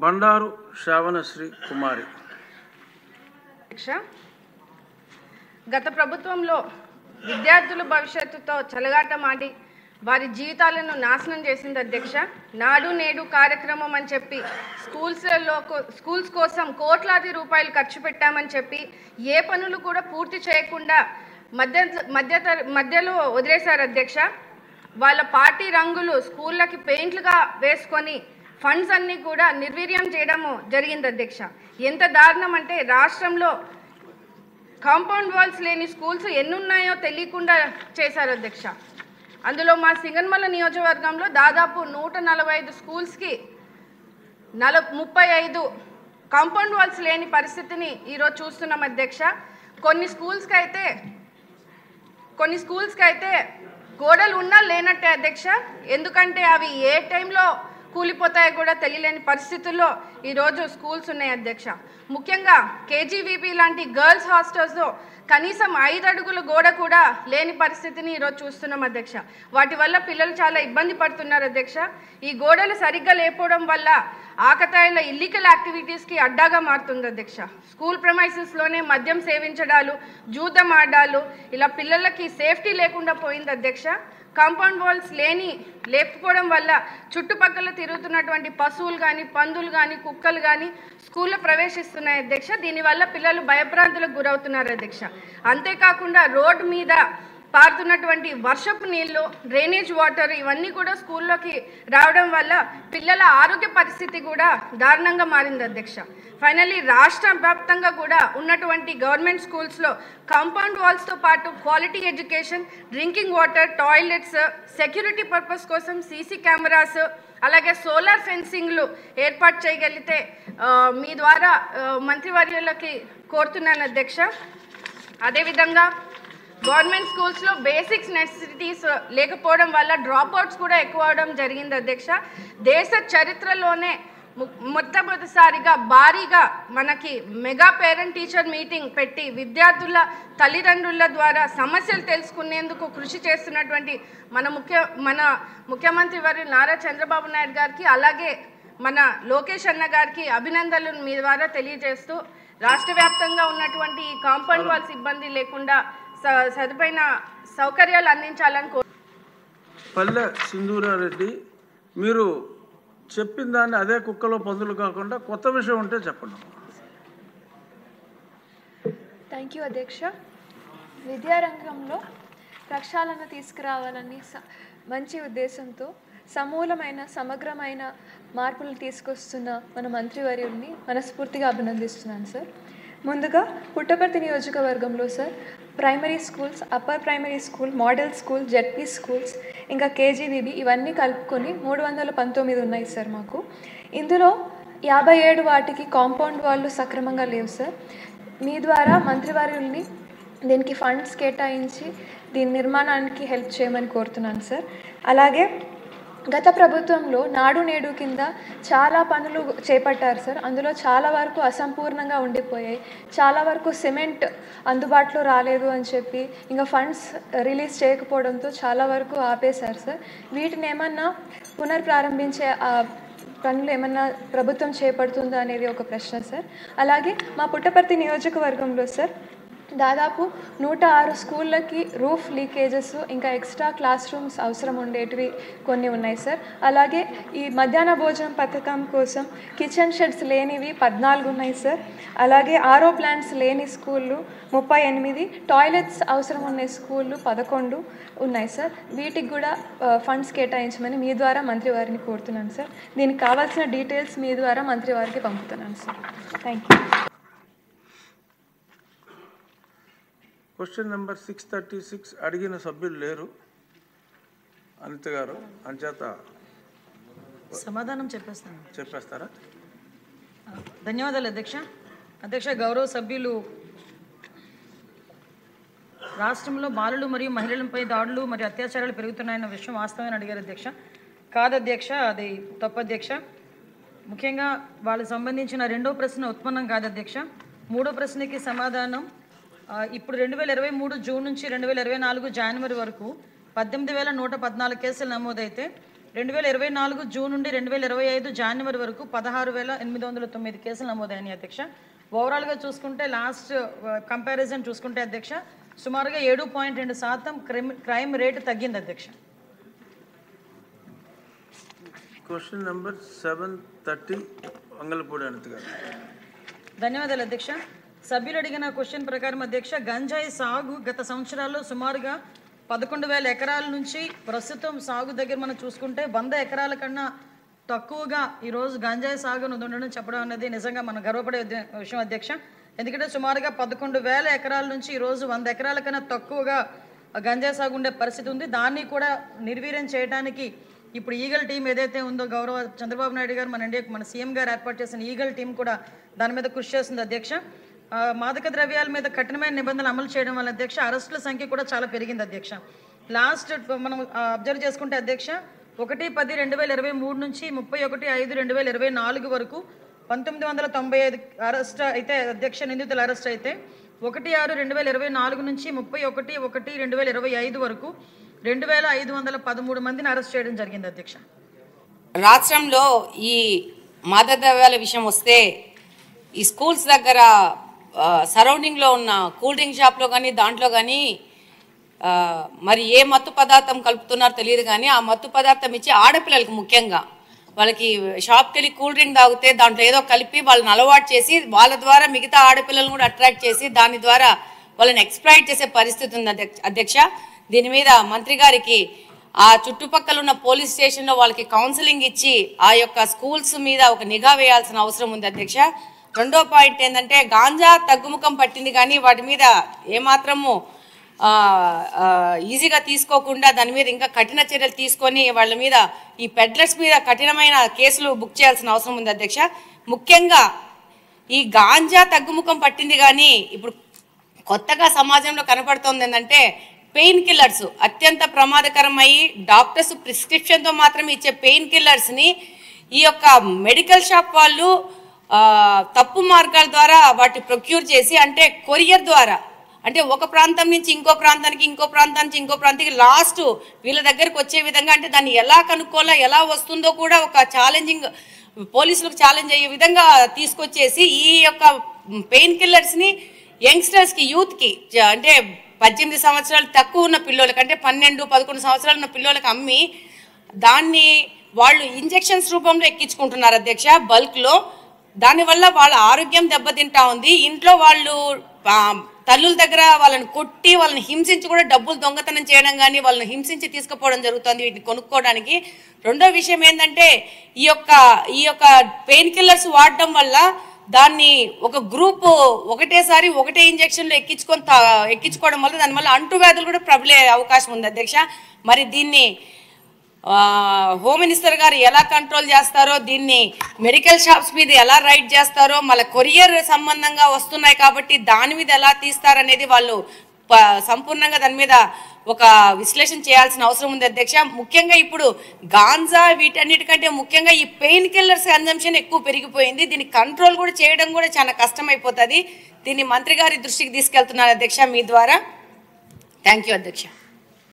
బండారు శ్రావణశ్రీ కుమారి. గత ప్రభుత్వంలో విద్యార్థుల భవిష్యత్తుతో చెలగాటమాడి వారి నాశనం చేసింది అధ్యక్ష. నాడు నేడు కార్యక్రమం అని చెప్పి స్కూల్స్ కోసం కోట్లాది రూపాయలు ఖర్చు పెట్టామని చెప్పి ఏ పనులు కూడా పూర్తి చేయకుండా మధ్యలో వదిలేశారు అధ్యక్ష. వాళ్ళ పార్టీ రంగులు స్కూళ్ళకి పెయింట్లుగా వేసుకొని ఫండ్స్ అన్నీ కూడా నిర్వీర్యం చేయడము జరిగింది అధ్యక్ష. ఎంత దారుణం అంటే రాష్ట్రంలో కాంపౌండ్ వాల్స్ లేని స్కూల్స్ ఎన్నున్నాయో తెలియకుండా చేశారు అధ్యక్ష. అందులో మా సింగనమల నియోజకవర్గంలో దాదాపు 145 స్కూల్స్కి 35 కాంపౌండ్ వాల్స్ లేని పరిస్థితిని ఈరోజు చూస్తున్నాం అధ్యక్ష. కొన్ని స్కూల్స్కి అయితే గోడలు ఉన్నా లేనట్టే అధ్యక్ష. ఎందుకంటే అవి ఏ టైంలో కూలిపోతాయో కూడా తెలియలేని పరిస్థితుల్లో ఈరోజు స్కూల్స్ ఉన్నాయి అధ్యక్ష. ముఖ్యంగా కేజీవీపీ లాంటి గర్ల్స్ హాస్టల్స్లో కనీసం 5 అడుగుల గోడ కూడా లేని పరిస్థితిని ఈరోజు చూస్తున్నాం అధ్యక్ష. వాటి వల్ల పిల్లలు చాలా ఇబ్బంది పడుతున్నారు అధ్యక్ష. ఈ గోడలు సరిగ్గా లేకపోవడం వల్ల ఆకతాయిల ఇల్లీగల్ యాక్టివిటీస్కి అడ్డాగా మారుతుంది అధ్యక్ష. స్కూల్ ప్రెమైసెస్లోనే మద్యం సేవించడాలు, జూదం ఆడాలు, ఇలా పిల్లలకి సేఫ్టీ లేకుండా పోయింది అధ్యక్ష. కాంపౌండ్ వాల్స్ లేకపోవడం వల్ల చుట్టుపక్కల తిరుగుతున్నటువంటి పశువులు కానీ, పందులు కానీ, కుక్కలు కానీ స్కూల్లో ప్రవేశిస్తున్నాయి అధ్యక్ష. దీనివల్ల పిల్లలు భయభ్రాంతులకు గురవుతున్నారు అధ్యక్ష. అంతేకాకుండా రోడ్డు మీద పారుతున్నటువంటి వర్షపు నీళ్లు, డ్రైనేజ్ వాటర్ ఇవన్నీ కూడా స్కూల్లోకి రావడం వల్ల పిల్లల ఆరోగ్య పరిస్థితి కూడా దారుణంగా మారింది అధ్యక్ష. ఫైనల్లీ రాష్ట్ర వ్యాప్తంగా కూడా ఉన్నటువంటి గవర్నమెంట్ స్కూల్స్లో కాంపౌండ్ వాల్స్తో పాటు quality education, drinking water, toilets, security purpose కోసం సీసీ కెమెరాస్, అలాగే సోలార్ ఫెన్సింగ్లు ఏర్పాటు చేయగలిగితే మీ ద్వారా మంత్రివర్యులకి కోరుతున్నాను అధ్యక్ష. అదేవిధంగా గవర్నమెంట్ స్కూల్స్లో బేసిక్స్ నెసెసిటీస్ లేకపోవడం వల్ల డ్రాప్అవుట్స్ కూడా ఎక్కువ అవడం జరిగింది అధ్యక్ష. దేశ చరిత్రలోనే మొట్టమొదటిసారిగా భారీగా మనకి మెగా పేరెంట్ టీచర్ మీటింగ్ పెట్టి విద్యార్థుల తల్లిదండ్రుల ద్వారా సమస్యలు తెలుసుకునేందుకు కృషి చేస్తున్నటువంటి మన ముఖ్యమంత్రి వర్యులు నారా చంద్రబాబు నాయుడు గారికి, అలాగే మన లోకేష్ అన్న గారికి అభినందనలు మీ ద్వారా తెలియజేస్తూ రాష్ట్ర వ్యాప్తంగా ఉన్నటువంటి ఈ కాంపౌండ్ వాల్స్ ఇబ్బంది లేకుండా సదుపైన సౌకర్యాలు అందించాలని పల్లె సింధూరారెడ్డి, మీరు చెప్పిన దాన్ని అదే కుక్కలో పందులు కాకుండా కొత్త విషయం ఉంటే చెప్పండి. థ్యాంక్ యూ అధ్యక్ష. విద్యారంగంలో ప్రక్షాళన తీసుకురావాలని మంచి ఉద్దేశంతో సమూలమైన సమగ్రమైన మార్పులు తీసుకొస్తున్న మన మంత్రివర్యుల్ని మనస్ఫూర్తిగా అభినందిస్తున్నాను సార్. ముందుగా పుట్టపర్తి నియోజకవర్గంలో sir primary schools, upper primary school, model school, ZP schools, ఇంకా కేజీవీబీ ఇవన్నీ కలుపుకొని 319 ఉన్నాయి సార్ మాకు. ఇందులో 57 వాటికి కాంపౌండ్ వాళ్ళు సక్రమంగా లేవు సార్. మీ ద్వారా మంత్రివర్యుల్ని దీనికి ఫండ్స్ కేటాయించి దీని నిర్మాణానికి హెల్ప్ చేయమని కోరుతున్నాను సార్. అలాగే గత ప్రభుత్వంలో నాడు నేడు కింద చాలా పనులు చేపట్టారు సార్. అందులో చాలా వరకు అసంపూర్ణంగా ఉండిపోయాయి. చాలా వరకు సిమెంట్ అందుబాటులో రాలేదు అని చెప్పి ఇంకా ఫండ్స్ రిలీజ్ చేయకపోవడంతో చాలా వరకు ఆపేశారు సార్. వీటిని ఏమన్నా పునర్ప్రారంభించే పనులు ఏమన్నా ప్రభుత్వం చేపడుతుందా అనేది ఒక ప్రశ్న సార్. అలాగే మా పుట్టపర్తి నియోజకవర్గంలో సార్ దాదాపు 106 స్కూళ్ళకి రూఫ్ లీకేజెస్, ఇంకా ఎక్స్ట్రా క్లాస్ రూమ్స్ అవసరం ఉండేటివి కొన్ని ఉన్నాయి సార్. అలాగే ఈ మధ్యాహ్న భోజనం పథకం కోసం కిచెన్ షెడ్స్ లేనివి 14 ఉన్నాయి సార్. అలాగే ఆర్ఓ ప్లాంట్స్ లేని స్కూళ్ళు 38, టాయిలెట్స్ అవసరం ఉన్న స్కూళ్ళు 11 ఉన్నాయి సార్. వీటికి కూడా ఫండ్స్ కేటాయించమని మీ ద్వారా మంత్రివారిని కోరుతున్నాను సార్. దీనికి కావాల్సిన డీటెయిల్స్ మీ ద్వారా మంత్రివారికి పంపుతున్నాను sir. Thank you. Question number 636 అడిగిన సభ్యులు లేరు అనిత గారు, అంచేత సమాధానం చెప్పేస్తారా? ధన్యవాదాలు అధ్యక్ష. గౌరవ సభ్యులు రాష్ట్రంలో బాలులు మరియు మహిళలపై దాడులు మరియు అత్యాచారాలు పెరుగుతున్నాయన్న విషయం వాస్తవమని అడిగారు అధ్యక్ష. కాదు అధ్యక్ష, అది తప్పు అధ్యక్ష. ముఖ్యంగా వాళ్ళకి సంబంధించిన రెండో ప్రశ్న ఉత్పన్నం కాదు అధ్యక్ష. మూడో ప్రశ్నకి సమాధానం ఇప్పుడు 2023 జూన్ నుంచి 2024 జనవరి వరకు 18,114 కేసులు నమోదైతే 2024 జూన్ నుండి 2025 జనవరి వరకు 16,809 కేసులు నమోదైనాయి అధ్యక్ష. ఓవరాల్గా చూసుకుంటే లాస్ట్ కంపారిజన్ చూసుకుంటే అధ్యక్ష సుమారుగా 7.2% క్రైమ్ రేటు తగ్గింది అధ్యక్ష. క్వశ్చన్ నెంబర్ 730 వంగలపూడి అనిత గారు. ధన్యవాదాలు అధ్యక్ష. సభ్యులు అడిగిన క్వశ్చన్ ప్రకారం అధ్యక్ష గంజాయి సాగు గత సంవత్సరాల్లో సుమారుగా 11,000 ఎకరాల నుంచి ప్రస్తుతం సాగు దగ్గర మనం చూసుకుంటే 100 ఎకరాల కన్నా తక్కువగా ఈరోజు గంజాయి సాగు ఉండడం చెప్పడం అనేది నిజంగా మనం గర్వపడే విషయం అధ్యక్ష. ఎందుకంటే సుమారుగా 11,000 ఎకరాల నుంచి ఈరోజు 100 ఎకరాల కన్నా తక్కువగా గంజాయి సాగు ఉండే పరిస్థితి ఉంది. దాన్ని కూడా నిర్వీర్యం చేయడానికి ఇప్పుడు ఈగల్ టీం ఏదైతే ఉందో గౌరవ చంద్రబాబు నాయుడు గారు మన సీఎం గారు ఏర్పాటు చేసిన ఈగల్ టీం కూడా దాని మీద కృషి చేస్తుంది అధ్యక్ష. మాదక ద్రవ్యాల మీద కఠినమైన నిబంధనలు అమలు చేయడం వల్ల అధ్యక్ష అరెస్టుల సంఖ్య కూడా చాలా పెరిగింది అధ్యక్ష. లాస్ట్ మనం అబ్జర్వ్ చేసుకుంటే అధ్యక్ష 1/10/2023 నుంచి 31/5/2024 వరకు 1995 అరెస్ట్ అయితే అధ్యక్ష నిందితుల అరెస్ట్ అయితే 1/6/2024 నుంచి 31/1/2025 వరకు 2,513 మందిని అరెస్ట్ చేయడం జరిగింది అధ్యక్ష. రాష్ట్రంలో ఈ మాదక ద్రవ్యాల విషయం వస్తే ఈ స్కూల్స్ దగ్గర సరౌండింగ్లో ఉన్న కూల్ డ్రింక్ షాప్లో కానీ దాంట్లో కానీ మరి ఏ మత్తు పదార్థం కలుపుతున్నారో తెలియదు కానీ ఆ మత్తు పదార్థం ఇచ్చి ఆడపిల్లలకు ముఖ్యంగా వాళ్ళకి షాప్కి వెళ్ళి కూల్ డ్రింక్ తాగితే దాంట్లో ఏదో కలిపి వాళ్ళని అలవాటు చేసి వాళ్ళ ద్వారా మిగతా ఆడపిల్లలను కూడా అట్రాక్ట్ చేసి దాని ద్వారా వాళ్ళని ఎక్స్ప్లాయిట్ చేసే పరిస్థితి ఉంది అధ్యక్ష. దీని మీద మంత్రి గారికి ఆ చుట్టుపక్కల ఉన్న పోలీస్ స్టేషన్లో వాళ్ళకి కౌన్సిలింగ్ ఇచ్చి ఆ యొక్క స్కూల్స్ మీద ఒక నిఘా వేయాల్సిన అవసరం ఉంది అధ్యక్ష. రెండో పాయింట్ ఏంటంటే గాంజా తగ్గుముఖం పట్టింది కానీ వాటి మీద ఏమాత్రము ఈజీగా తీసుకోకుండా దాని మీద ఇంకా కఠిన చర్యలు తీసుకొని వాళ్ళ మీద ఈ పెడ్లర్స్ మీద కఠినమైన కేసులు బుక్ చేయాల్సిన అవసరం ఉంది అధ్యక్ష. ముఖ్యంగా ఈ గాంజా తగ్గుముఖం పట్టింది కానీ ఇప్పుడు కొత్తగా సమాజంలో కనపడుతోంది ఏంటంటే పెయిన్ కిల్లర్స్ అత్యంత ప్రమాదకరమయ్యి డాక్టర్స్ ప్రిస్క్రిప్షన్తో మాత్రమే ఇచ్చే పెయిన్ కిల్లర్స్ని ఈ యొక్క మెడికల్ షాప్ వాళ్ళు తప్పు మార్గాల ద్వారా వాటి ప్రొక్యూర్ చేసి అంటే కొరియర్ ద్వారా అంటే ఒక ప్రాంతం నుంచి ఇంకో ప్రాంతానికి ఇంకో ప్రాంతానికి ఇంకో ప్రాంతానికి లాస్ట్ వీళ్ళ దగ్గరకు వచ్చే విధంగా అంటే దాన్ని ఎలా కనుక్కోవాలో ఎలా వస్తుందో కూడా ఒక ఛాలెంజింగ్ పోలీసులకు ఛాలెంజ్ అయ్యే విధంగా తీసుకొచ్చేసి ఈ యొక్క పెయిన్ కిల్లర్స్ని యంగ్స్టర్స్కి యూత్కి అంటే 18 సంవత్సరాలు తక్కువ ఉన్న పిల్లలకి అంటే 12-11 సంవత్సరాలు ఉన్న పిల్లలకి అమ్మి దాన్ని వాళ్ళు ఇంజెక్షన్స్ రూపంలో ఎక్కించుకుంటున్నారు అధ్యక్ష బల్క్లో. దానివల్ల వాళ్ళ ఆరోగ్యం దెబ్బతింటా ఉంది. ఇంట్లో వాళ్ళు తల్లుల దగ్గర వాళ్ళని కొట్టి వాళ్ళని హింసించి కూడా డబ్బులు దొంగతనం చేయడం కానీ వాళ్ళని హింసించి తీసుకుపోవడం జరుగుతుంది వీటిని కొనుక్కోవడానికి. రెండో విషయం ఏంటంటే ఈ యొక్క పెయిన్ కిల్లర్స్ వాడడం వల్ల దాన్ని ఒక గ్రూప్ ఒకటేసారి ఒకటే ఇంజెక్షన్లో ఎక్కించుకోవడం వల్ల దానివల్ల అంటువ్యాధులు కూడా ప్రబలే అవకాశం ఉంది అధ్యక్ష. మరి దీన్ని హోమ్ మినిస్టర్ గారు ఎలా కంట్రోల్ చేస్తారో దీన్ని మెడికల్ షాప్స్ మీద ఎలా రైడ్ చేస్తారో మళ్ళీ కొరియర్ సంబంధంగా వస్తున్నాయి కాబట్టి దాని మీద ఎలా తీస్తారనేది వాళ్ళు సంపూర్ణంగా దాని మీద ఒక విశ్లేషణ చేయాల్సిన అవసరం ఉంది అధ్యక్ష. ముఖ్యంగా ఇప్పుడు గాంజా వీటన్నిటికంటే ముఖ్యంగా ఈ పెయిన్ కిల్లర్స్ కన్జంప్షన్ ఎక్కువ పెరిగిపోయింది. దీన్ని కంట్రోల్ కూడా చేయడం కూడా చాలా కష్టమైపోతుంది. దీన్ని మంత్రి గారి దృష్టికి తీసుకెళ్తున్నారు అధ్యక్ష మీ ద్వారా. థ్యాంక్ యూ అధ్యక్ష.